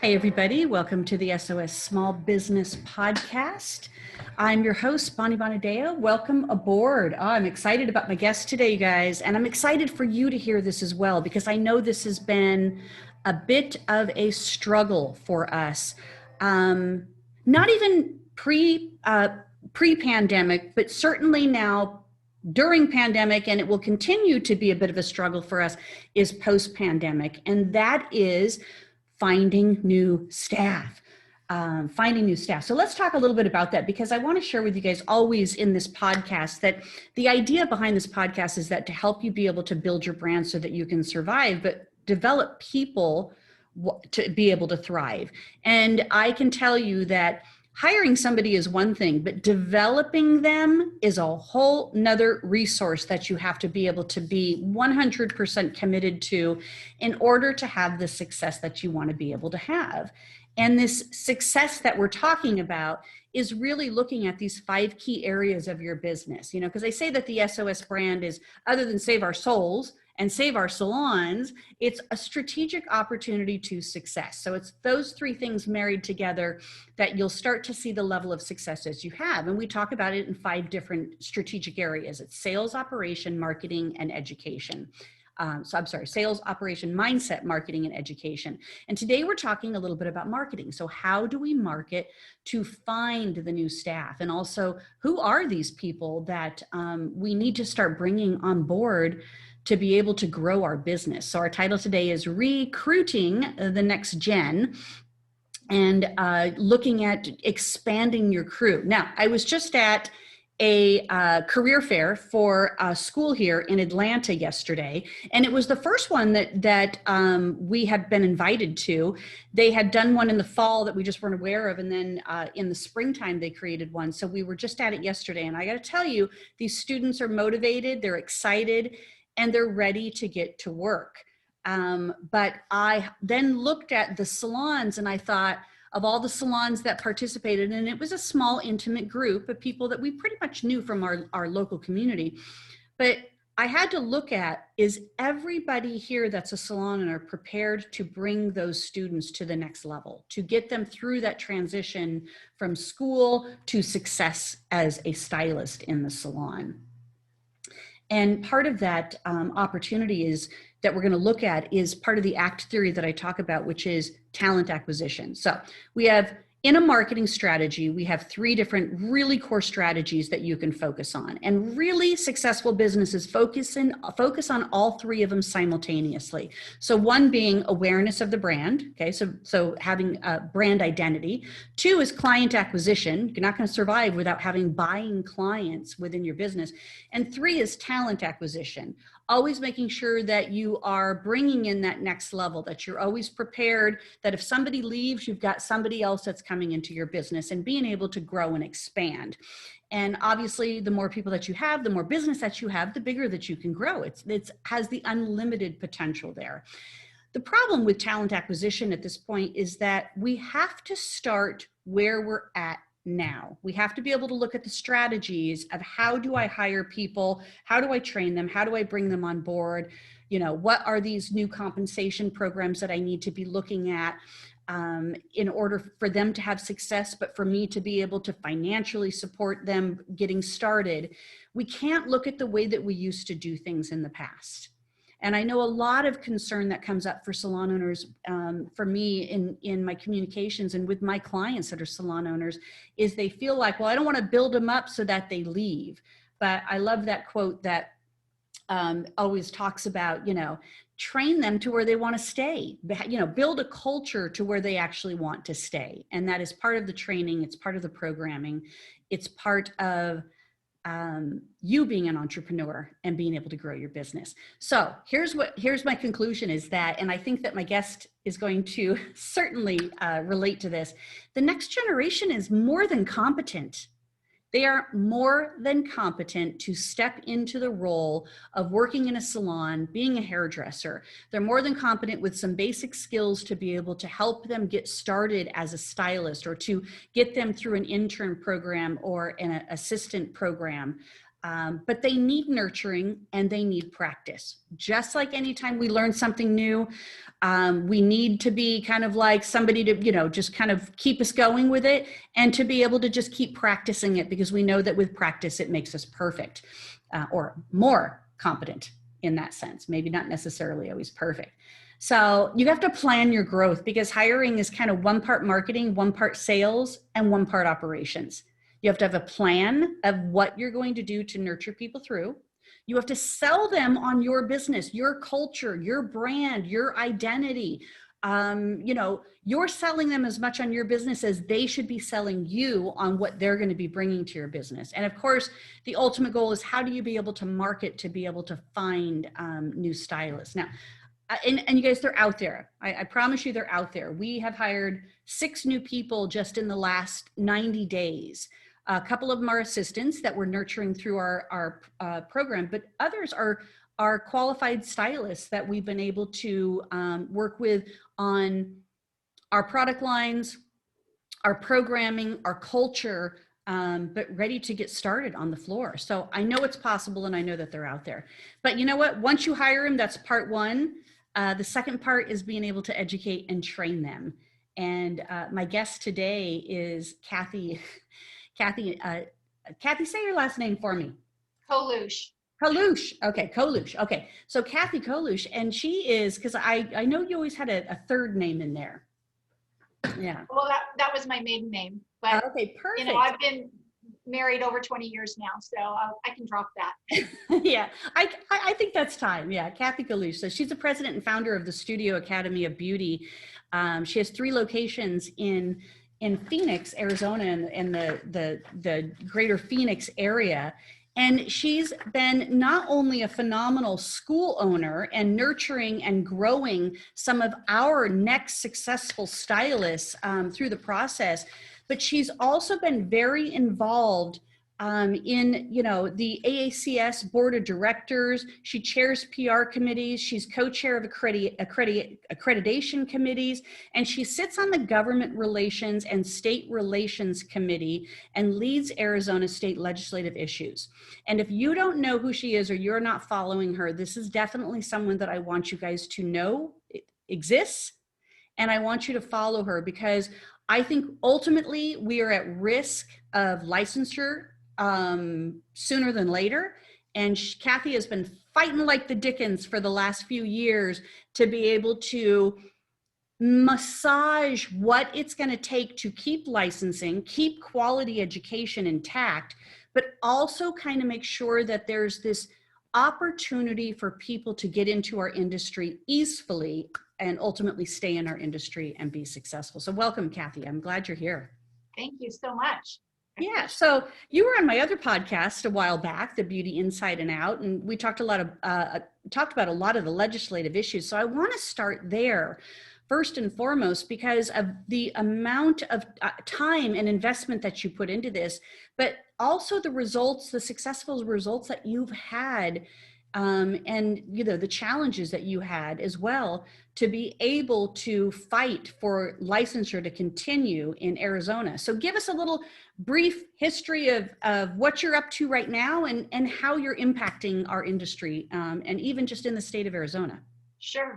Hey everybody, welcome to the SOS Small Business Podcast. I'm your host, Bonnie Bonadeo. Welcome aboard. I'm excited about my guest today, you guys, and I'm excited for you to hear this as well, because I know this has been a bit of a struggle for us. Not even pre-pandemic, but certainly now during pandemic, and it will continue to be a bit of a struggle for us, is post-pandemic, and that is finding new staff. So let's talk a little bit about that, because I want to share with you guys always in this podcast that the idea behind this podcast is that to help you be able to build your brand so that you can survive, but develop people to be able to thrive. And I can tell you that hiring somebody is one thing, but developing them is a whole nother resource that you have to be able to be 100% committed to in order to have the success that you want to be able to have. And this success that we're talking about is really looking at these 5 key areas of your business, because I say that the SOS brand is, other than save our souls and save our salons, it's a strategic opportunity to success. So it's those 3 things married together that you'll start to see the level of success as you have. And we talk about it in 5 different strategic areas. It's sales, operation, marketing, and education. Sales, operation, mindset, marketing, and education. And today we're talking a little bit about marketing. So how do we market to find the new staff? And also, who are these people that we need to start bringing on board to be able to grow our business? So our title today is ReCrewTing the Next Gen, and looking at expanding your crew. Now, I was just at a career fair for a school here in Atlanta yesterday, and it was the first one that we had been invited to. They had done one in the fall that we just weren't aware of, and then in the springtime they created one. So we were just at it yesterday, and I got to tell you, these students are motivated, they're excited, and they're ready to get to work. But I then looked at the salons, and I thought, of all the salons that participated, and it was a small, intimate group of people that we pretty much knew from our local community. But I had to look at, is everybody here that's a salon owner prepared to bring those students to the next level, to get them through that transition from school to success as a stylist in the salon? And part of that opportunity is that we're going to look at is part of the ACT theory that I talk about, which is talent acquisition. So we have, in a marketing strategy, we have 3 different really core strategies that you can focus on. And really successful businesses focus on all 3 of them simultaneously. So one being awareness of the brand. Okay, so having a brand identity. 2 is client acquisition. You're not going to survive without having buying clients within your business. And 3 is talent acquisition. Always making sure that you are bringing in that next level, that you're always prepared, that if somebody leaves, you've got somebody else that's coming into your business, and being able to grow and expand. And obviously, the more people that you have, the more business that you have, the bigger that you can grow. It has the unlimited potential there. The problem with talent acquisition at this point is that we have to start where we're at now. We have to be able to look at the strategies of, how do I hire people? How do I train them? How do I bring them on board? What are these new compensation programs that I need to be looking at in order for them to have success, but for me to be able to financially support them getting started? We can't look at the way that we used to do things in the past. And I know a lot of concern that comes up for salon owners, for me in my communications and with my clients that are salon owners, is they feel like, well, I don't want to build them up so that they leave. But I love that quote that always talks about, train them to where they want to stay, build a culture to where they actually want to stay. And that is part of the training. It's part of the programming. It's part of you being an entrepreneur and being able to grow your business. So here's my conclusion is that, and I think that my guest is going to certainly relate to this. The next generation is more than competent. They are more than competent to step into the role of working in a salon, being a hairdresser. They're more than competent with some basic skills to be able to help them get started as a stylist, or to get them through an intern program or an assistant program. But they need nurturing and they need practice. Just like anytime we learn something new, we need to be kind of like somebody to, just kind of keep us going with it, and to be able to just keep practicing it, because we know that with practice, it makes us perfect, or more competent in that sense. Maybe not necessarily always perfect. So you have to plan your growth, because hiring is kind of one part marketing, one part sales, and one part operations. You have to have a plan of what you're going to do to nurture people through. You have to sell them on your business, your culture, your brand, your identity. You're selling them as much on your business as they should be selling you on what they're going to be bringing to your business. And of course, the ultimate goal is, how do you be able to market to be able to find new stylists? Now, and you guys, they're out there. I promise you, they're out there. We have hired 6 new people just in the last 90 days. A couple of them are assistants that we're nurturing through our program, but others are qualified stylists that we've been able to work with on our product lines, our programming, our culture, but ready to get started on the floor. So I know it's possible, and I know that they're out there. But you know what? Once you hire them, that's part one. The second part is being able to educate and train them. And my guest today is Cathy. Cathy, say your last name for me. Kuloch. Kuloch. Okay, Kuloch. Okay, so Cathy Kuloch, and she is, because I know you always had a third name in there. Yeah. Well, that was my maiden name, but okay, perfect. I've been married over 20 years now, so I can drop that. Yeah, I think that's time. Yeah, Cathy Kuloch. So she's the president and founder of the Studio Academy of Beauty. She has 3 locations in Phoenix, Arizona, and the greater Phoenix area. And she's been not only a phenomenal school owner and nurturing and growing some of our next successful stylists through the process, but she's also been very involved in the AACS board of directors. She chairs PR committees. She's co-chair of accreditation committees, and she sits on the government relations and state relations committee and leads Arizona state legislative issues. And if you don't know who she is, or you're not following her, this is definitely someone that I want you guys to know exists, and I want you to follow her, because I think ultimately we are at risk of licensure sooner than later. And Cathy has been fighting like the Dickens for the last few years to be able to massage what it's going to take to keep licensing, keep quality education intact, but also kind of make sure that there's this opportunity for people to get into our industry easily and ultimately stay in our industry and be successful. So welcome, Cathy. I'm glad you're here. Thank you so much. Yeah, so you were on my other podcast a while back, The Beauty Inside and Out, and we talked about a lot of the legislative issues. So I want to start there first and foremost, because of the amount of time and investment that you put into this, but also the results, the successful results that you've had, and the challenges that you had as well, to be able to fight for licensure to continue in Arizona. So give us a little brief history of what you're up to right now, and how you're impacting our industry, and even just in the state of Arizona. Sure.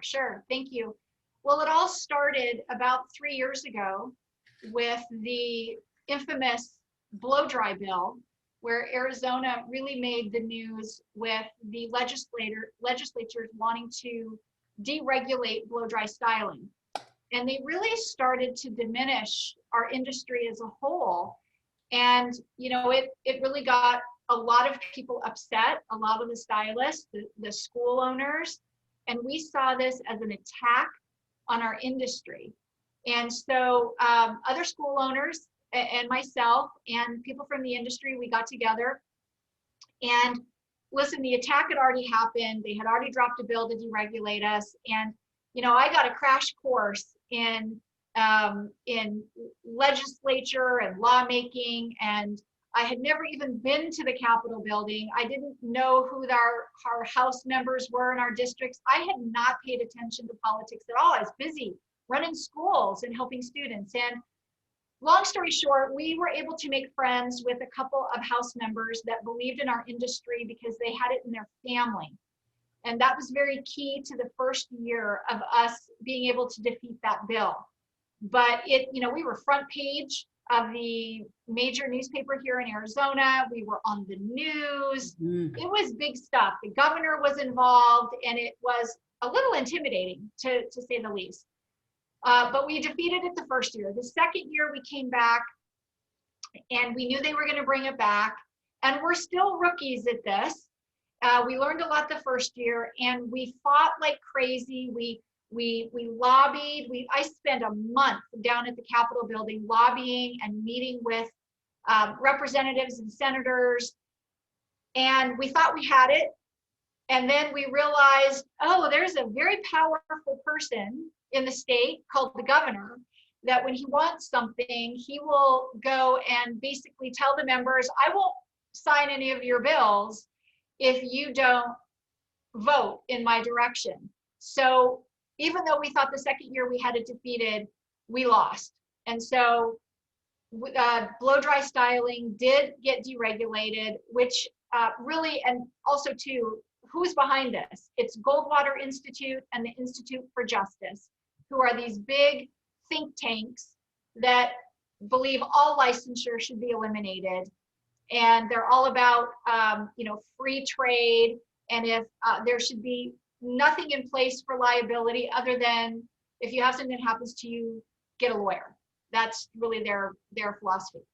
Thank you. Well, it all started about 3 years ago with the infamous blow dry bill, where Arizona really made the news with the legislatures wanting to deregulate blow dry styling. And they really started to diminish our industry as a whole. And, it really got a lot of people upset, a lot of the stylists, the school owners, and we saw this as an attack on our industry. And so other school owners and myself and people from the industry, we got together and listen, the attack had already happened. They had already dropped a bill to deregulate us. And, I got a crash course in legislature and lawmaking, and I had never even been to the Capitol building. I didn't know who our House members were in our districts. I had not paid attention to politics at all. I was busy running schools and helping students. And long story short, we were able to make friends with a couple of house members that believed in our industry because they had it in their family. And that was very key to the first year of us being able to defeat that bill. But we were front page of the major newspaper here in Arizona. We were on the news. It was big stuff. The governor was involved, and it was a little intimidating, to say the least. But we defeated it the first year. The second year we came back, and we knew they were going to bring it back. And we're still rookies at this. We learned a lot the first year, and we fought like crazy. We lobbied. I spent a month down at the Capitol building lobbying and meeting with representatives and senators. And we thought we had it. And then we realized, oh, there's a very powerful person in the state called the governor, that when he wants something, he will go and basically tell the members, I won't sign any of your bills if you don't vote in my direction. So even though we thought the second year we had it defeated, we lost. And so blow dry styling did get deregulated, which really, and also too, who's behind this? It's Goldwater Institute and the Institute for Justice, who are these big think tanks that believe all licensure should be eliminated. And they're all about, free trade. And if there should be nothing in place for liability other than if you have something that happens to you, get a lawyer. That's really their philosophy.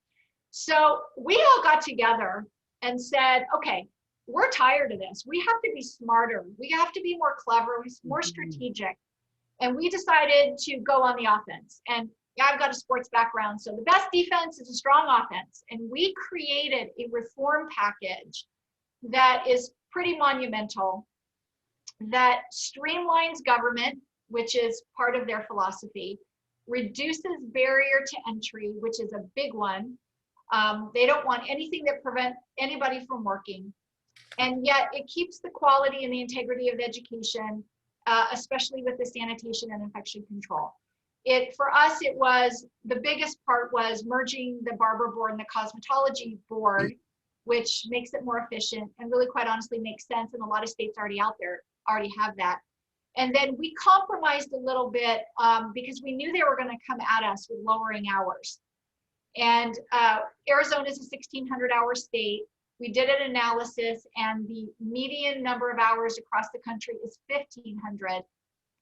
So we all got together and said, okay, we're tired of this. We have to be smarter. We have to be more clever, more strategic. And we decided to go on the offense. And I've got a sports background, so the best defense is a strong offense. And we created a reform package that is pretty monumental, that streamlines government, which is part of their philosophy, reduces barrier to entry, which is a big one. They don't want anything that prevents anybody from working. And yet it keeps the quality and the integrity of the education, especially with the sanitation and infection control. For us, it was, the biggest part was merging the barber board and the cosmetology board, which makes it more efficient and really quite honestly makes sense. And a lot of states already out there already have that. And then we compromised a little bit because we knew they were going to come at us with lowering hours. And Arizona is a 1,600-hour state. We did an analysis, and the median number of hours across the country is 1,500.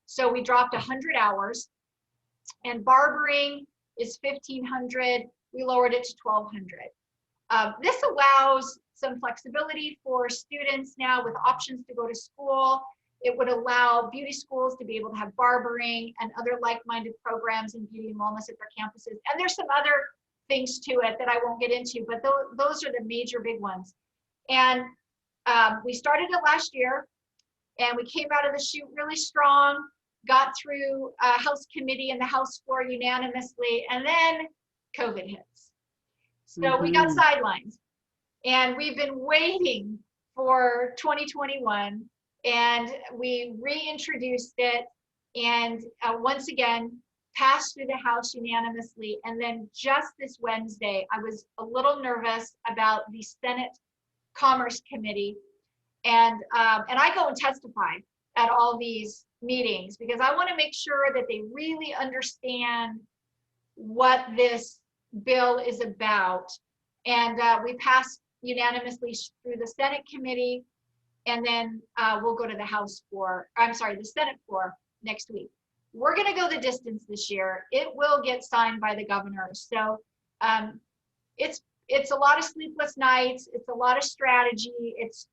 So we dropped 100 hours. And barbering is 1,500. We lowered it to 1,200. This allows some flexibility for students now with options to go to school. It would allow beauty schools to be able to have barbering and other like-minded programs in beauty and wellness at their campuses. And there's some other things to it that I won't get into, but those are the major big ones. And we started it last year, and we came out of the chute really strong, got through House committee and the House floor unanimously, and then COVID hits. So we got sidelined, and we've been waiting for 2021, and we reintroduced it, and once again, passed through the House unanimously. And then just this Wednesday, I was a little nervous about the Senate Commerce Committee. And I go and testify at all these meetings because I want to make sure that they really understand what this bill is about. And we passed unanimously through the Senate committee, and then we'll go to the the Senate floor next week. We're going to go the distance this year. It will get signed by the governor. So it's a lot of sleepless nights. It's a lot of strategy. It's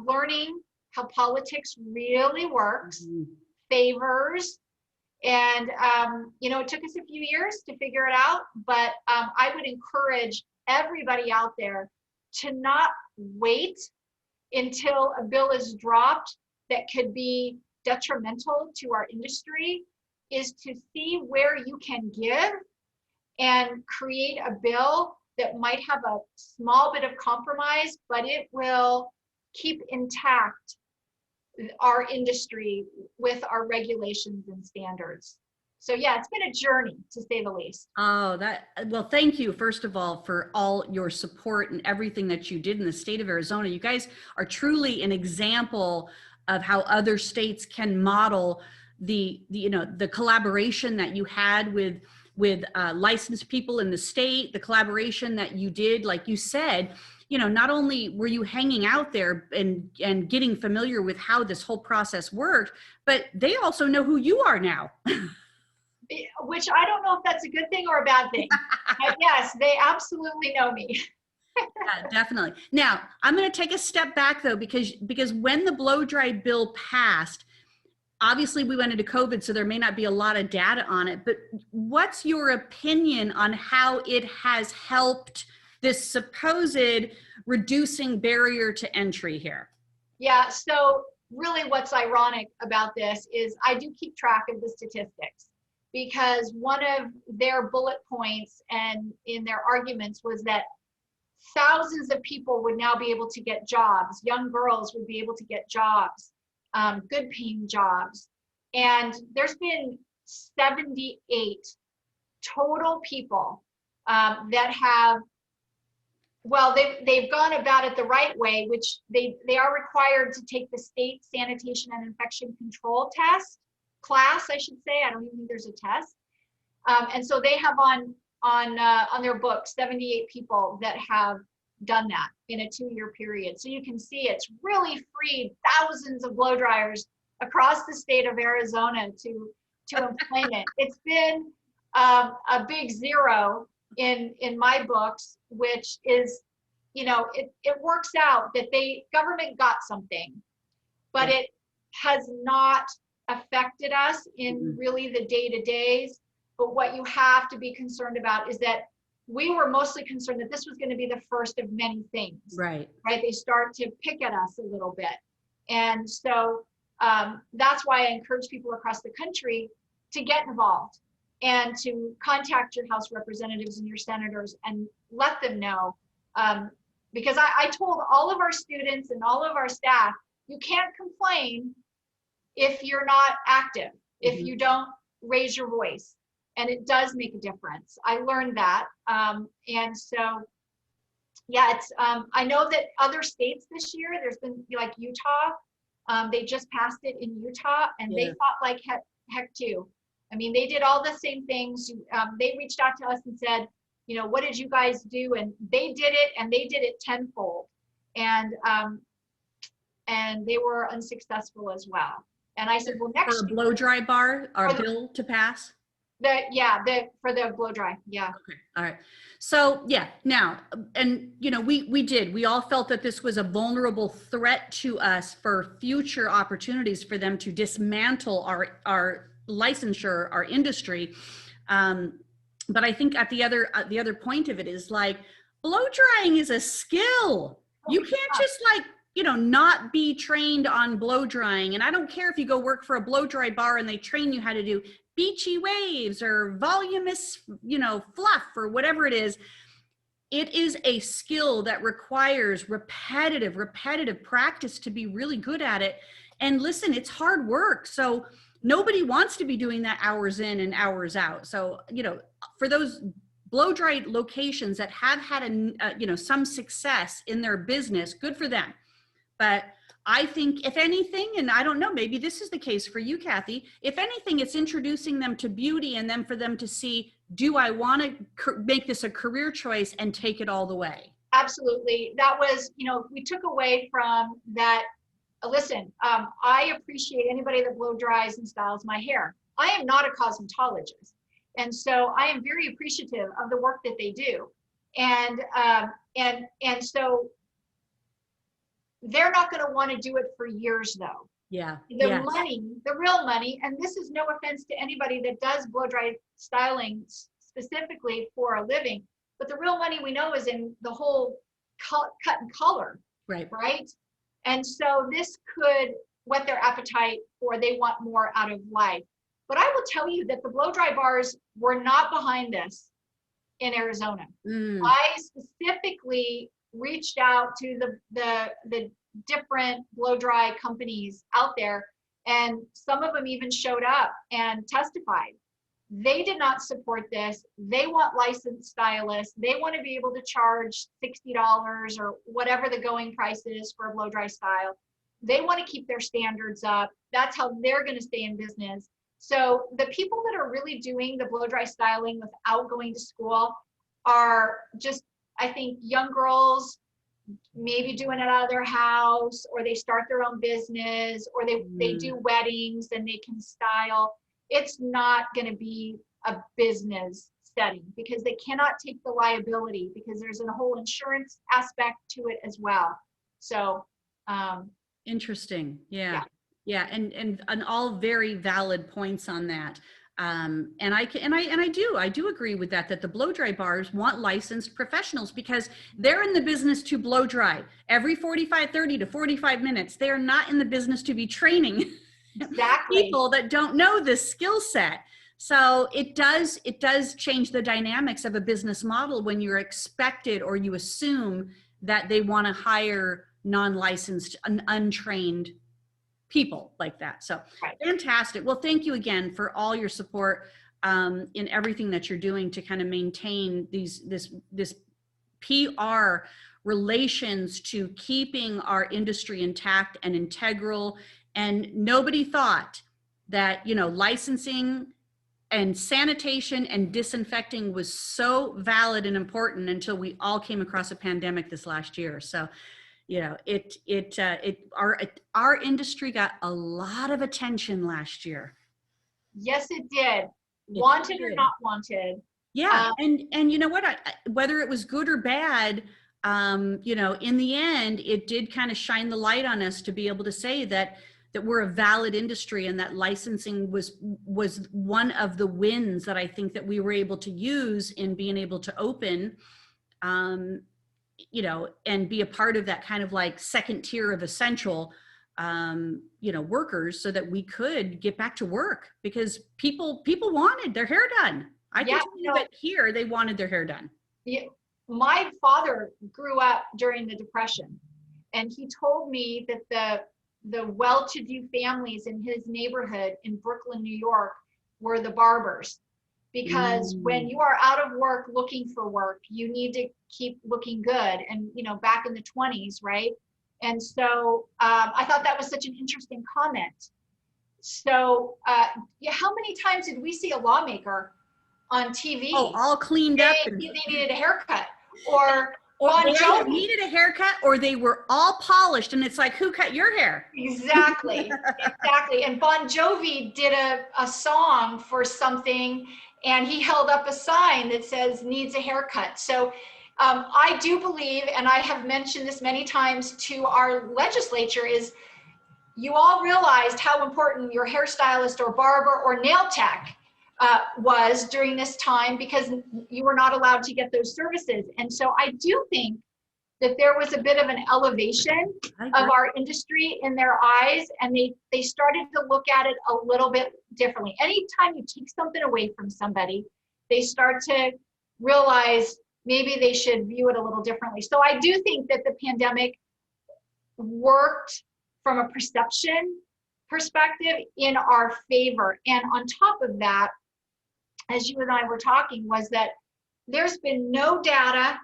learning how politics really works, favors. And, it took us a few years to figure it out, but I would encourage everybody out there to not wait until a bill is dropped that could be detrimental to our industry, is to see where you can give and create a bill that might have a small bit of compromise, but it will keep intact our industry with our regulations and standards. So yeah, it's been a journey to say the least. Oh, well, thank you, first of all, for all your support and everything that you did in the state of Arizona. You guys are truly an example of how other states can model the collaboration that you had with licensed people in the state, the collaboration that you did, like you said. Not only were you hanging out there and getting familiar with how this whole process worked, but they also know who you are now. Which I don't know if that's a good thing or a bad thing. But yes, they absolutely know me. Yeah, definitely. Now, I'm going to take a step back though, because when the blow dry bill passed, obviously we went into COVID, so there may not be a lot of data on it, but what's your opinion on how it has helped this supposed reducing barrier to entry here? Yeah, so really what's ironic about this is I do keep track of the statistics, because one of their bullet points and in their arguments was that thousands of people would now be able to get jobs. Young girls would be able to get jobs, good paying jobs. And there's been 78 total people that have, well, they've gone about it the right way, which they are required to take the state sanitation and infection control class, I should say. I don't even think there's a test. And so they have on their book 78 people that have done that in a 2-year period. So you can see it's really freed thousands of blow dryers across the state of Arizona to employment. It's been a big zero in my books, which is, it works out that government got something, but it has not affected us in really the day-to-days. But what you have to be concerned about is that we were mostly concerned that this was going to be the first of many things. Right. They start to pick at us a little bit. And so that's why I encourage people across the country to get involved and to contact your House representatives and your senators and let them know. Because I told all of our students and all of our staff, you can't complain if you're not active, if you don't raise your voice. And it does make a difference. I learned that. And so, yeah, it's, I know that other states this year, there's been like Utah, they just passed it in Utah, and they fought like heck too. I mean, they did all the same things. They reached out to us and said, what did you guys do? And they did it, and they did it tenfold. And they were unsuccessful as well. And I said, well, next for a blow dry bar, our bill to pass? For the blow dry. Yeah. Okay. All right. So yeah, now, and we all felt that this was a vulnerable threat to us for future opportunities for them to dismantle our licensure, our industry. But I think at the other point of it is like, blow drying is a skill. You can't just not be trained on blow drying. And I don't care if you go work for a blow dry bar and they train you how to do beachy waves or voluminous, fluff or whatever it is. It is a skill that requires repetitive practice to be really good at it. And listen, it's hard work. So nobody wants to be doing that hours in and hours out. So, for those blow dry locations that have had some success in their business, good for them. But I think if anything, and I don't know, maybe this is the case for you, Cathy, if anything, it's introducing them to beauty and then for them to see, do I want to make this a career choice and take it all the way? Absolutely. That was, we took away from that. Listen, I appreciate anybody that blow dries and styles my hair. I am not a cosmetologist. And so I am very appreciative of the work that they do. And so they're not going to want to do it for years though. Yeah. Money, the real money, and this is no offense to anybody that does blow dry styling specifically for a living, but the real money we know is in the whole cut and color. Right. And so this could whet their appetite, or they want more out of life. But I will tell you that the blow dry bars were not behind this in Arizona. I specifically reached out to the different blow dry companies out there, and some of them even showed up and testified. They did not support this. They want licensed stylists. They want to be able to charge $60 or whatever the going price is for a blow dry style. They want to keep their standards up. That's how they're going to stay in business. So the people that are really doing the blow dry styling without going to school are just, I think, young girls maybe doing it out of their house, or they start their own business, or they do weddings and they can style. It's not going to be a business setting because they cannot take the liability, because there's a whole insurance aspect to it as well. So interesting. Yeah. And all very valid points on that. And I do agree with that the blow dry bars want licensed professionals, because they're in the business to blow dry every 30 to 45 minutes. They are not in the business to be training people that don't know this skill set. So it does change the dynamics of a business model when you're expected, or you assume that they want to hire non-licensed, untrained people like that. So fantastic. Well, thank you again for all your support in everything that you're doing to kind of maintain this PR relations to keeping our industry intact and integral. And nobody thought that, licensing and sanitation and disinfecting was so valid and important until we all came across a pandemic this last year. So our industry got a lot of attention last year. Yes, it did. Wanted or not wanted. Yeah. And you know what, whether it was good or bad, in the end, it did kind of shine the light on us to be able to say that we're a valid industry, and that licensing was one of the wins that I think that we were able to use in being able to open, and be a part of that kind of like second tier of essential, workers, so that we could get back to work, because people wanted their hair done. I can tell you that here they wanted their hair done. Yeah. My father grew up during the Depression, and he told me that the well-to-do families in his neighborhood in Brooklyn, New York, were the barbers. Because when you are out of work looking for work, you need to keep looking good. And, back in the 20s, right? And so I thought that was such an interesting comment. So how many times did we see a lawmaker on TV? Oh, all cleaned up. They needed a haircut, or they either needed a haircut, or they were all polished, and it's like, who cut your hair? Exactly. And Bon Jovi did a song for something, and he held up a sign that says needs a haircut. So I do believe, and I have mentioned this many times to our legislature, is you all realized how important your hairstylist or barber or nail tech was during this time, because you were not allowed to get those services. And so I do think that there was a bit of an elevation of our industry in their eyes, and they started to look at it a little bit differently. Anytime you take something away from somebody, they start to realize maybe they should view it a little differently. So I do think that the pandemic worked from a perception perspective in our favor. And on top of that, as you and I were talking, was that there's been no data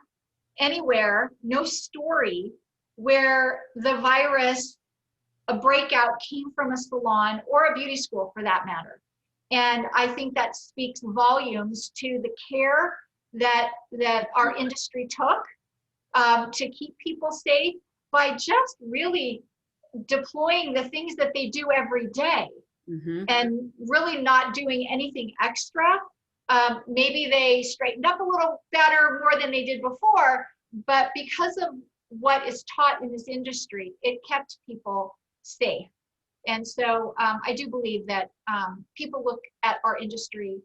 anywhere, no story where the virus, a breakout, came from a salon or a beauty school for that matter. And I think that speaks volumes to the care that our industry took to keep people safe by just really deploying the things that they do every day, and really not doing anything extra. Maybe they straightened up a little better, more than they did before, but because of what is taught in this industry, it kept people safe. And so I do believe that people look at our industry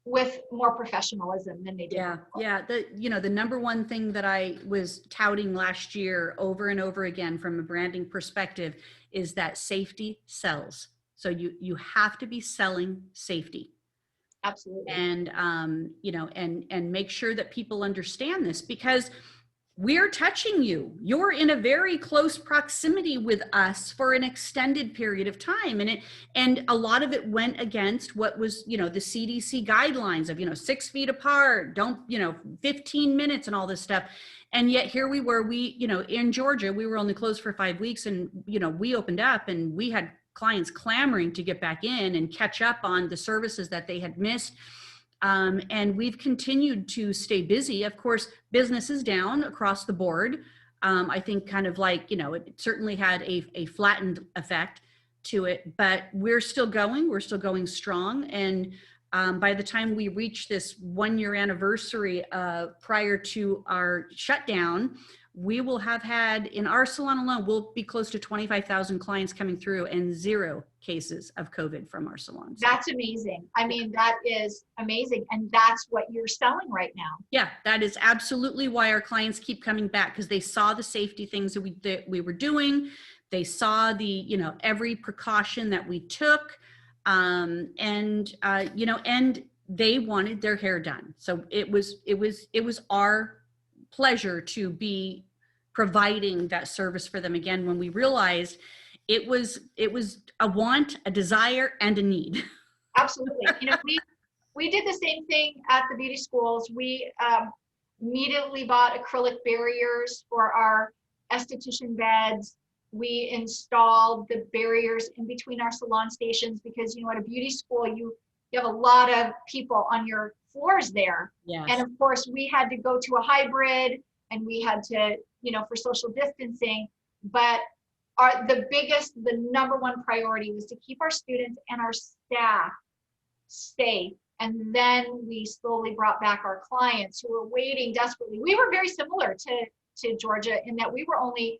with more professionalism than they did before. Yeah. The number one thing that I was touting last year over and over again from a branding perspective is that safety sells. So you have to be selling safety. Absolutely. And and make sure that people understand this, because we're touching you. You're in a very close proximity with us for an extended period of time. And a lot of it went against what was, the CDC guidelines of, 6 feet apart, don't, 15 minutes and all this stuff. And yet here we were, in Georgia, we were only closed for 5 weeks, and, we opened up and we had clients clamoring to get back in and catch up on the services that they had missed. And we've continued to stay busy. Of course, business is down across the board. I think kind of like, it certainly had a flattened effect to it, but we're still going strong. And by the time we reach this 1-year anniversary prior to our shutdown, we will have had, in our salon alone, we'll be close to 25,000 clients coming through and 0 cases of COVID from our salons. That's amazing. I mean, that is amazing. And that's what you're selling right now. Yeah, that is absolutely why our clients keep coming back, because they saw the safety things that we were doing. They saw the, every precaution that we took, and they wanted their hair done. So it was our pleasure to be providing that service for them again when we realized it was a want, a desire, and a need. Absolutely. We did the same thing at the beauty schools. We immediately bought acrylic barriers for our esthetician beds. We installed the barriers in between our salon stations because, at a beauty school, you have a lot of people on your floors there. Yes. And of course, we had to go to a hybrid, and we had to, for social distancing. But the number one priority was to keep our students and our staff safe. And then we slowly brought back our clients who were waiting desperately. We were very similar to Georgia in that we were only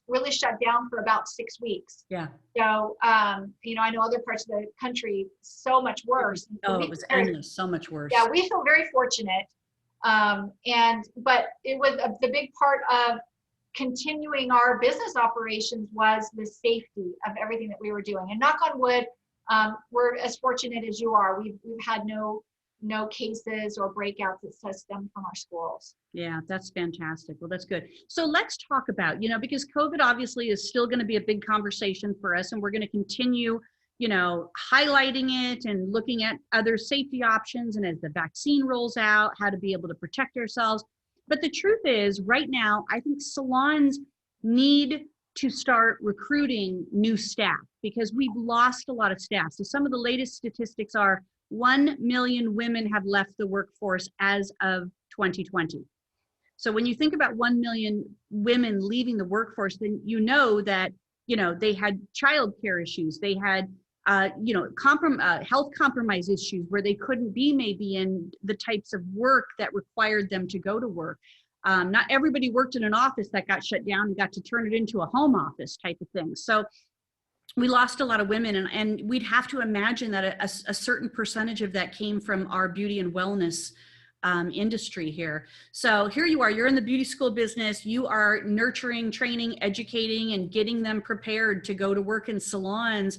really shut down for about 6 weeks. Yeah. So, I know other parts of the country so much worse. It was endless, so much worse. Yeah, we feel very fortunate. But it was the big part of continuing our business operations was the safety of everything that we were doing. And knock on wood, we're as fortunate as you are. We've had no cases or breakouts that stem from our schools. Yeah, that's fantastic. Well, that's good. So let's talk about, because COVID obviously is still going to be a big conversation for us, and we're going to continue, highlighting it and looking at other safety options, and as the vaccine rolls out, how to be able to protect ourselves. But the truth is, right now, I think salons need to start recruiting new staff because we've lost a lot of staff. So some of the latest statistics are 1 million women have left the workforce as of 2020. So when you think about 1 million women leaving the workforce, then that, they had childcare issues. They had, health compromise issues where they couldn't be maybe in the types of work that required them to go to work. Not everybody worked in an office that got shut down and got to turn it into a home office type of thing. So we lost a lot of women, and we'd have to imagine that a certain percentage of that came from our beauty and wellness industry here. So here you are, you're in the beauty school business, you are nurturing, training, educating, and getting them prepared to go to work in salons.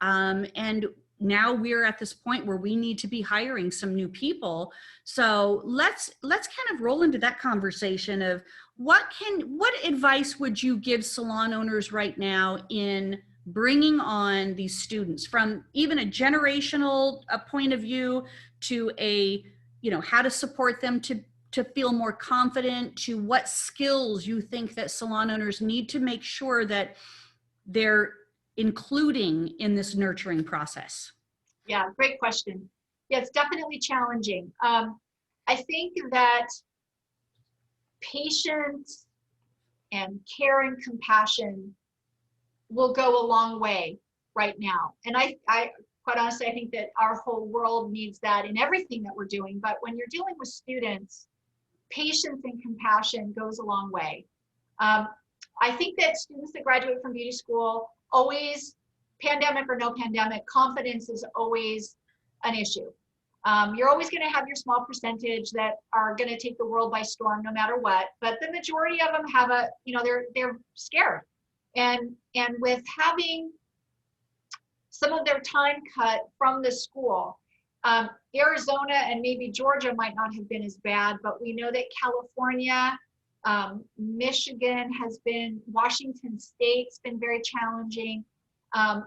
And now we're at this point where we need to be hiring some new people. So let's kind of roll into that conversation of what advice would you give salon owners right now in bringing on these students from even a generational point of view to how to support them to feel more confident, to what skills you think that salon owners need to make sure that they're including in this nurturing process? Yeah, great question. Yeah, it's definitely challenging. I think that patience and care and compassion will go a long way right now. And I quite honestly, I think that our whole world needs that in everything that we're doing. But when you're dealing with students, patience and compassion goes a long way. I think that students that graduate from beauty school always, pandemic or no pandemic, confidence is always an issue. You're always going to have your small percentage that are going to take the world by storm no matter what, but the majority of them have they're scared. And with having some of their time cut from the school, Arizona and maybe Georgia might not have been as bad, but we know that California, Michigan has been, Washington State's been very challenging.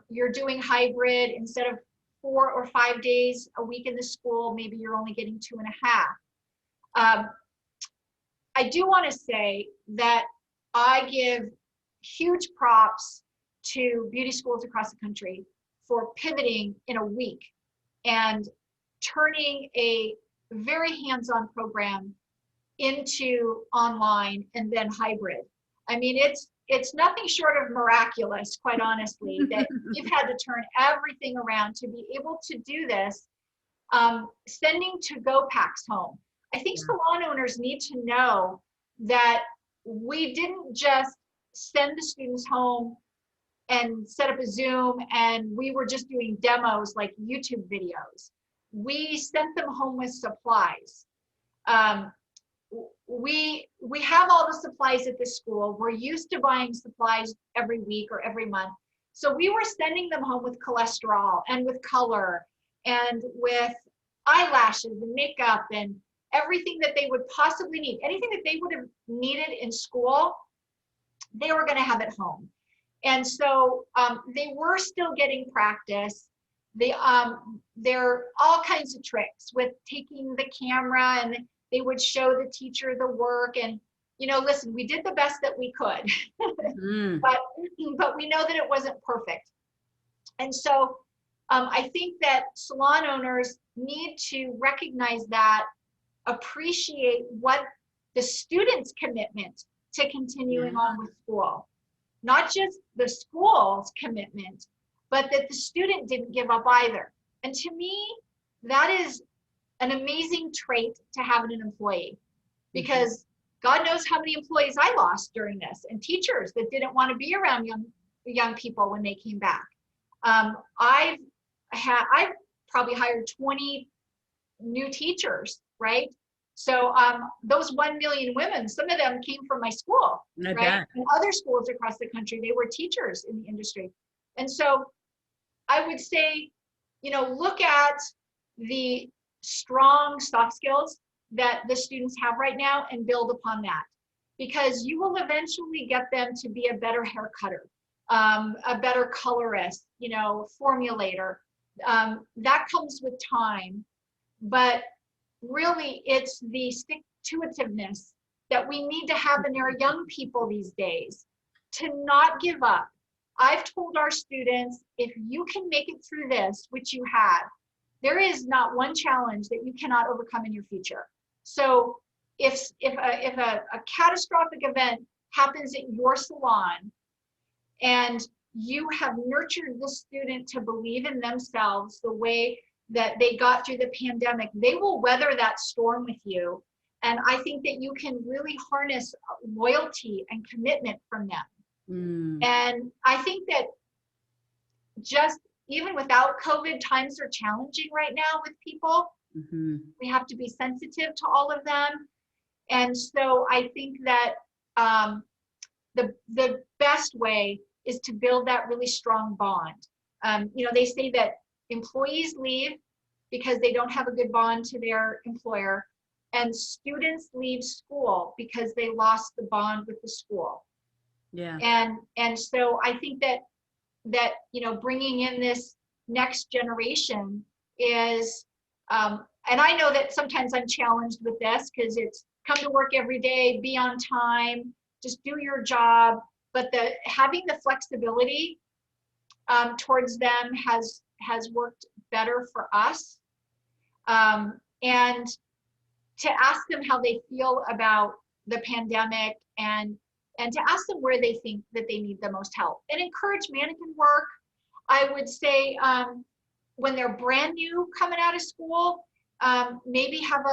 You're doing hybrid instead of 4 or 5 days a week in the school, maybe you're only getting 2.5. I do want to say that I give huge props to beauty schools across the country for pivoting in a week and turning a very hands-on program into online and then hybrid. I mean, it's nothing short of miraculous, quite honestly, that you've had to turn everything around to be able to do this. Sending to-go packs home. I think salon owners need to know that we didn't just send the students home and set up a Zoom and we were just doing demos like YouTube videos. We sent them home with supplies. We have all the supplies at the school. We're used to buying supplies every week or every month. So we were sending them home with cholesterol and with color and with eyelashes and makeup and everything that they would possibly need. Anything that they would have needed in school, they were going to have at home. And so they were still getting practice. There are all kinds of tricks with taking the camera, and they would show the teacher the work. And, you know, listen, we did the best that we could, but we know that it wasn't perfect. And so I think that salon owners need to recognize that, appreciate what the students' commitment to continuing on with school, not just the school's commitment, but that the student didn't give up either. And to me, that is an amazing trait to have in an employee, because God knows how many employees I lost during this, and teachers that didn't want to be around young people when they came back. I've probably hired 20 new teachers, right? So those 1 million women, some of them came from my school, right? And other schools across the country, they were teachers in the industry. And so I would say, you know, look at the strong soft skills that the students have right now and build upon that, because you will eventually get them to be a better hair cutter, a better colorist, you know, formulator. That comes with time, but really it's the stick-to-itiveness that we need to have in our young people these days to not give up. I've told our students, if you can make it through this, which you have, there is not one challenge that you cannot overcome in your future. So if a catastrophic event happens at your salon and you have nurtured the student to believe in themselves the way that they got through the pandemic, they will weather that storm with you. And I think that you can really harness loyalty and commitment from them. And I think that just even without COVID, times are challenging right now with people. We have to be sensitive to all of them. And so I think that the best way is to build that really strong bond. You know, they say that employees leave because they don't have a good bond to their employer, and students leave school because they lost the bond with the school. And so I think that you know, bringing in this next generation is, and I know that sometimes I'm challenged with this because it's come to work every day, be on time, just do your job. But having the flexibility towards them has worked better for us. And to ask them how they feel about the pandemic, and to ask them where they think that they need the most help, and encourage mannequin work. I would say when they're brand new coming out of school, maybe have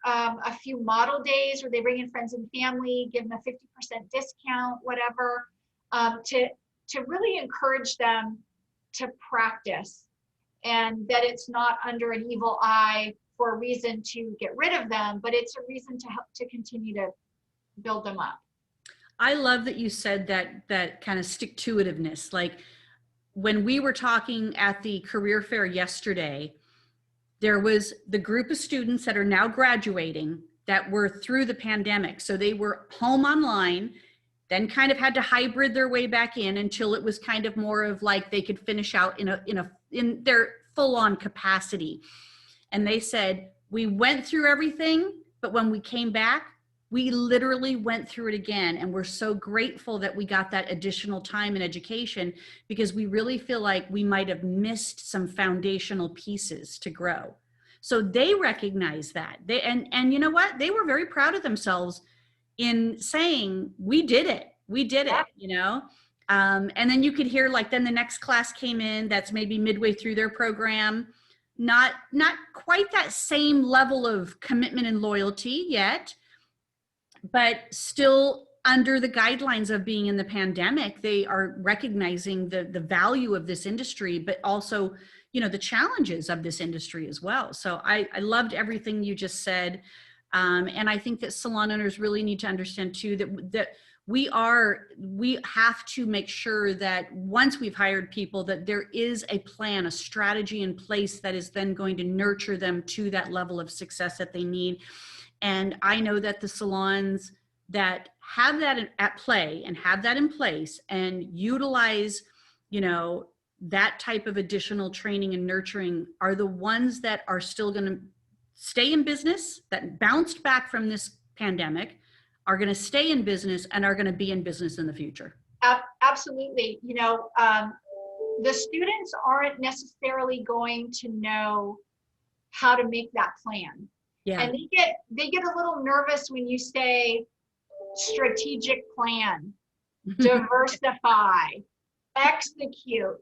a few model days where they bring in friends and family, give them a 50% discount, whatever, to really encourage them to practice, and that it's not under an evil eye for a reason to get rid of them, but it's a reason to help to continue to build them up. I love that you said that kind of stick-to-itiveness. Like when we were talking at the career fair yesterday, there was the group of students that are now graduating that were through the pandemic. So they were home online, then kind of had to hybrid their way back in until it was kind of more of like they could finish out in their full-on capacity. And they said, we went through everything, but when we came back, we literally went through it again. And we're so grateful that we got that additional time in education, because we really feel like we might have missed some foundational pieces to grow. So they recognize that. And you know what? They were very proud of themselves in saying, we did it, you know? And then you could hear, like, then the next class came in that's maybe midway through their program, not quite that same level of commitment and loyalty yet, but still under the guidelines of being in the pandemic, they are recognizing the value of this industry, but also, you know, the challenges of this industry as well. So I loved everything you just said. And I think that salon owners really need to understand too, that we have to make sure that once we've hired people, that there is a plan, a strategy in place that is then going to nurture them to that level of success that they need. And I know that the salons that have that at play and have that in place and utilize, you know, that type of additional training and nurturing are the ones that are still going to stay in business, that bounced back from this pandemic, are going to stay in business and are going to be in business in the future. Absolutely. You know, the students aren't necessarily going to know how to make that plan. Yeah. And they get a little nervous when you say strategic plan, diversify, execute,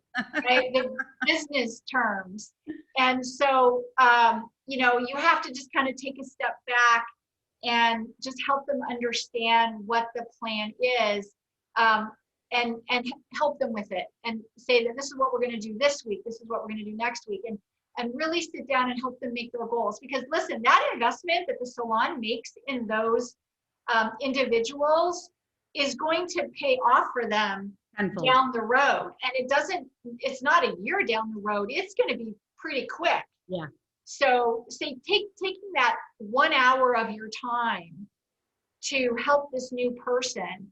right? The business terms. And so, you know, you have to just kind of take a step back and just help them understand what the plan is, and help them with it and say that this is what we're going to do this week. This is what we're going to do next week. And really sit down and help them make their goals. Because listen, that investment that the salon makes in those individuals is going to pay off for them down the road. And it's not a year down the road. It's going to be pretty quick. Yeah. So say taking that 1 hour of your time to help this new person,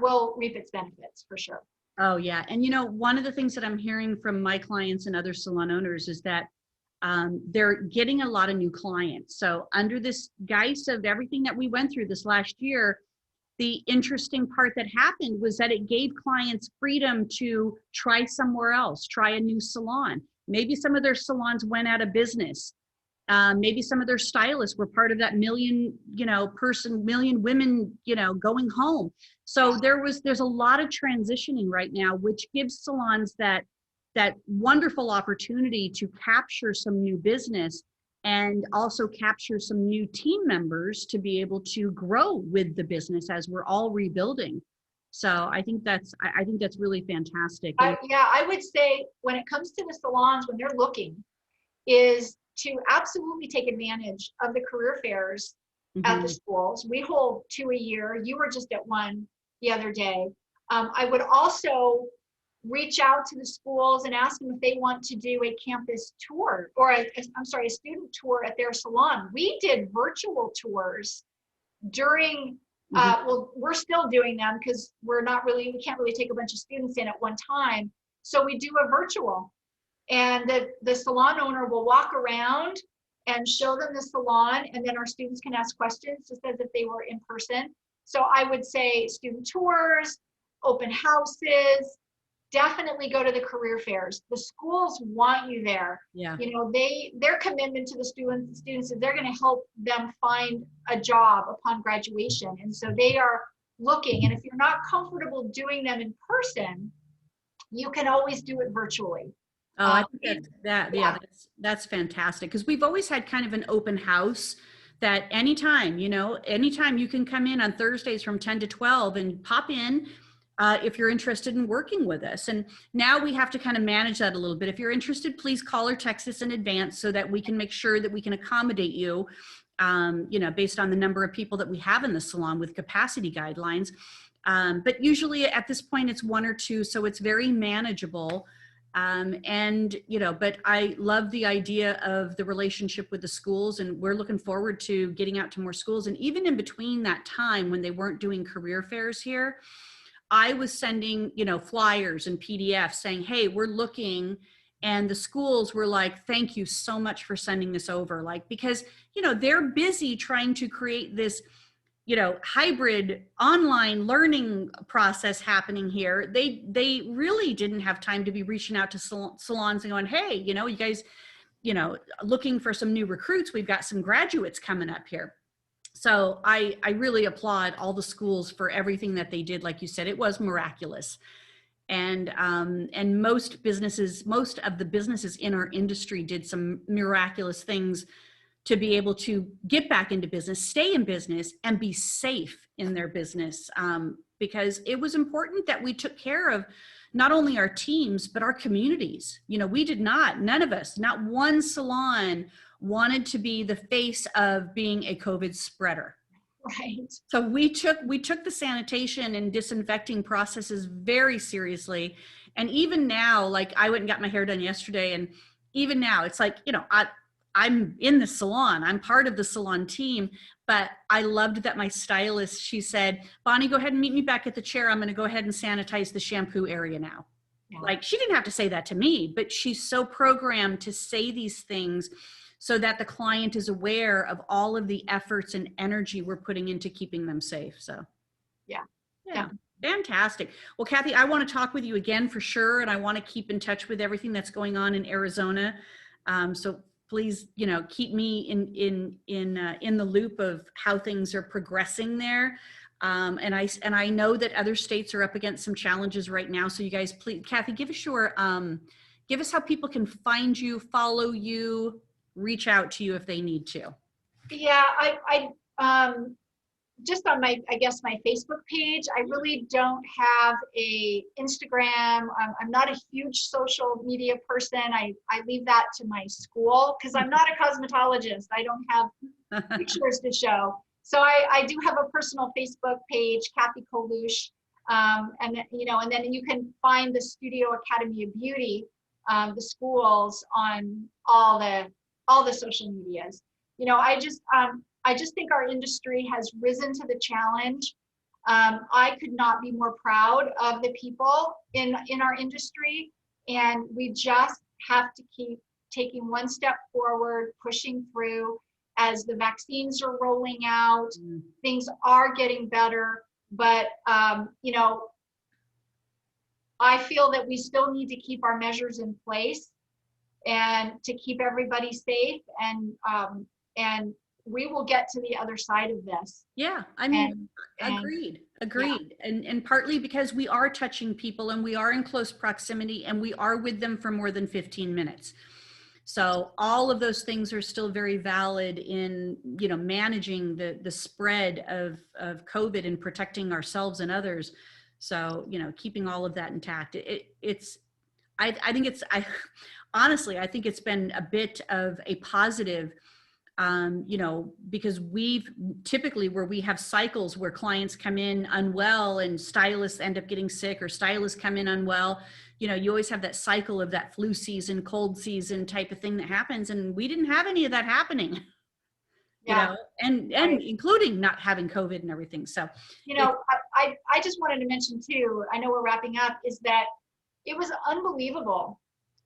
will reap its benefits for sure. Oh yeah. And you know, one of the things that I'm hearing from my clients and other salon owners is that they're getting a lot of new clients. So under this guise of everything that we went through this last year, the interesting part that happened was that it gave clients freedom to try somewhere else, try a new salon. Maybe some of their salons went out of business. Maybe some of their stylists were part of that million women, going home. So there's a lot of transitioning right now, which gives salons that wonderful opportunity to capture some new business and also capture some new team members to be able to grow with the business as we're all rebuilding. So I think that's really fantastic. I would say when it comes to the salons, when they're looking, is to absolutely take advantage of the career fairs at the schools. We hold 2 a year. You were just at one the other day. I would also reach out to the schools and ask them if they want to do a campus tour or a student tour at their salon. We did virtual tours during, we're still doing them because we can't really take a bunch of students in at one time. So we do a virtual. And the salon owner will walk around and show them the salon, and then our students can ask questions just as if they were in person. So I would say student tours, open houses, definitely go to the career fairs. The schools want you there. Yeah. Their commitment to the students is they're going to help them find a job upon graduation. And so they are looking, and if you're not comfortable doing them in person, you can always do it virtually. Oh, I think that's fantastic, because we've always had kind of an open house that anytime you can come in on Thursdays from 10 to 12 and pop in if you're interested in working with us. And now we have to kind of manage that a little bit. If you're interested, please call or text us in advance so that we can make sure that we can accommodate you, based on the number of people that we have in the salon with capacity guidelines. But usually at this point it's 1 or 2, so it's very manageable. And, but I love the idea of the relationship with the schools, and we're looking forward to getting out to more schools. And even in between that time when they weren't doing career fairs here, I was sending, flyers and PDFs saying, hey, we're looking. And the schools were like, thank you so much for sending this over. Like, because, they're busy trying to create this, hybrid online learning process happening here. They really didn't have time to be reaching out to salons and going, hey, you guys, looking for some new recruits. We've got some graduates coming up here. So I really applaud all the schools for everything that they did. Like you said, it was miraculous. And most of the businesses in our industry did some miraculous things to be able to get back into business, stay in business, and be safe in their business. Because it was important that we took care of not only our teams, but our communities. None of us, not one salon wanted to be the face of being a COVID spreader. Right. So we took the sanitation and disinfecting processes very seriously. And even now, like I went and got my hair done yesterday, and even now it's like, I'm in the salon, I'm part of the salon team, but I loved that my stylist, she said, Bonnie, go ahead and meet me back at the chair. I'm going to go ahead and sanitize the shampoo area now. Yeah. Like, she didn't have to say that to me, but she's so programmed to say these things so that the client is aware of all of the efforts and energy we're putting into keeping them safe. So yeah. Fantastic. Well, Cathy, I want to talk with you again for sure. And I want to keep in touch with everything that's going on in Arizona. So please, keep me in the loop of how things are progressing there. And I know that other states are up against some challenges right now. So you guys, please, Cathy, give us how people can find you, follow you, reach out to you if they need to. Yeah, I just on my Facebook page. I really don't have a Instagram. I'm not a huge social media person. I leave that to my school because I'm not a cosmetologist. I don't have pictures to show. So I do have a personal Facebook page, Cathy Kuloch, and then you can find the Studio Academy of Beauty, the schools, on all the social medias. I just think our industry has risen to the challenge. I could not be more proud of the people in our industry, and we just have to keep taking one step forward, pushing through. As the vaccines are rolling out, things are getting better, but I feel that we still need to keep our measures in place and to keep everybody safe, and we will get to the other side of this. Yeah, I mean, agreed. Yeah. And partly because we are touching people and we are in close proximity and we are with them for more than 15 minutes. So all of those things are still very valid in, managing the spread of COVID and protecting ourselves and others. So, keeping all of that intact. Honestly, I think it's been a bit of a positive, because we've typically, where we have cycles where clients come in unwell and stylists end up getting sick, or stylists come in unwell, you always have that cycle of that flu season, cold season type of thing that happens. And we didn't have any of that happening, and right. Including not having COVID and everything. So, I just wanted to mention too, I know we're wrapping up, is that it was unbelievable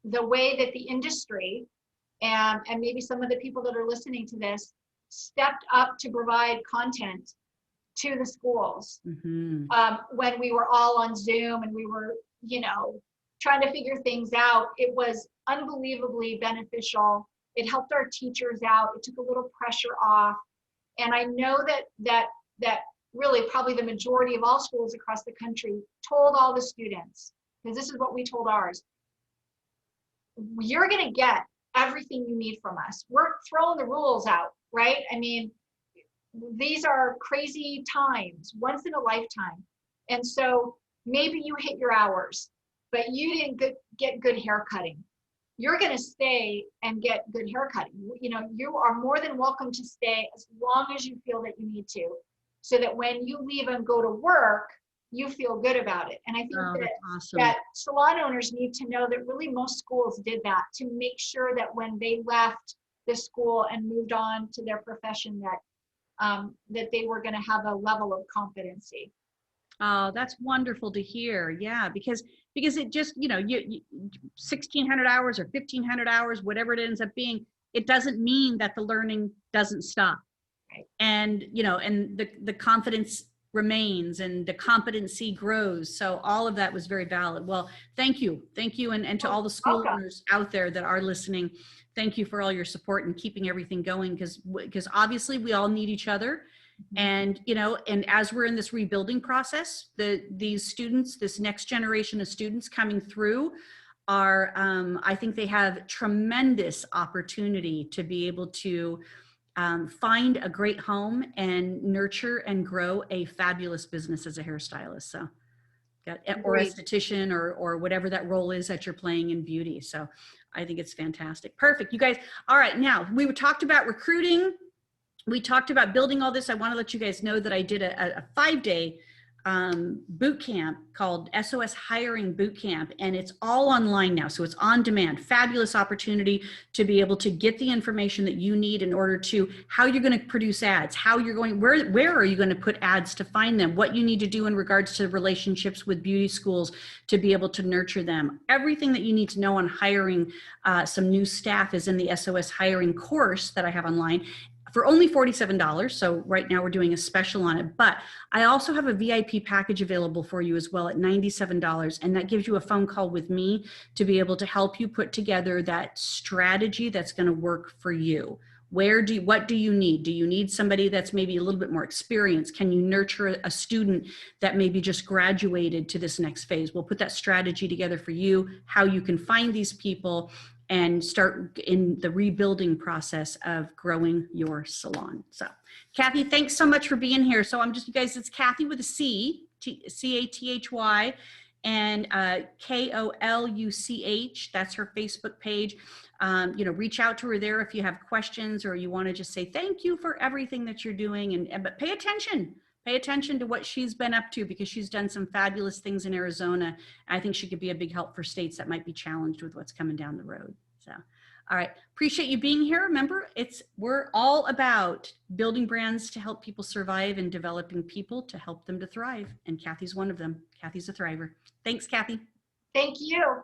the way that the industry and maybe some of the people that are listening to this stepped up to provide content to the schools. Mm-hmm. When we were all on Zoom and we were, trying to figure things out. It was unbelievably beneficial. It helped our teachers out. It took a little pressure off. And I know that really probably the majority of all schools across the country told all the students, because this is what we told ours: you're going to get everything you need from us. We're throwing the rules out, right? I mean, these are crazy times, once in a lifetime. And so maybe you hit your hours, but you didn't get good hair cutting. You're going to stay and get good hair cutting. You are more than welcome to stay as long as you feel that you need to, so that when you leave and go to work, you feel good about it. And I think Oh, that, that's awesome. that salon owners need to know that really most schools did that to make sure that when they left the school and moved on to their profession, that they were going to have a level of competency. Oh, that's wonderful to hear. Yeah, because it just, you 1,600 hours or 1,500 hours, whatever it ends up being, it doesn't mean that the learning doesn't stop. Right. And, and the confidence remains and the competency grows. So all of that was very valid. Well, thank you. Thank you. And to all the school owners out there that are listening, thank you for all your support and keeping everything going, because obviously we all need each other. And, and as we're in this rebuilding process, these students, this next generation of students coming through are, I think they have tremendous opportunity to be able to find a great home and nurture and grow a fabulous business as a hairstylist. So, or esthetician or whatever that role is that you're playing in beauty. So I think it's fantastic. Perfect. You guys. all right. Now we talked about recruiting. We talked about building all this. I want to let you guys know that I did a 5-day boot camp called SOS Hiring Boot Camp, and it's all online now. So it's on demand. Fabulous opportunity to be able to get the information that you need in order to how you're going to produce ads, how you're going, where are you going to put ads to find them, what you need to do in regards to relationships with beauty schools to be able to nurture them. Everything that you need to know on hiring some new staff is in the SOS Hiring course that I have online, for only $47. So right now we're doing a special on it, but I also have a VIP package available for you as well at $97. And that gives you a phone call with me to be able to help you put together that strategy that's going to work for you. What do you need? Do you need somebody that's maybe a little bit more experienced? Can you nurture a student that maybe just graduated to this next phase? We'll put that strategy together for you, how you can find these people and start in the rebuilding process of growing your salon. So Cathy, thanks so much for being here. So you guys, it's Cathy with a C, C-A-T-H-Y, and K-O-L-U-C-H. That's her Facebook page. Reach out to her there if you have questions or you want to just say thank you for everything that you're doing. But pay attention to what she's been up to, because she's done some fabulous things in Arizona. I think she could be a big help for states that might be challenged with what's coming down the road. So, all right. Appreciate you being here. Remember, we're all about building brands to help people survive and developing people to help them to thrive. And Cathy's one of them. Cathy's a thriver. Thanks, Cathy. Thank you.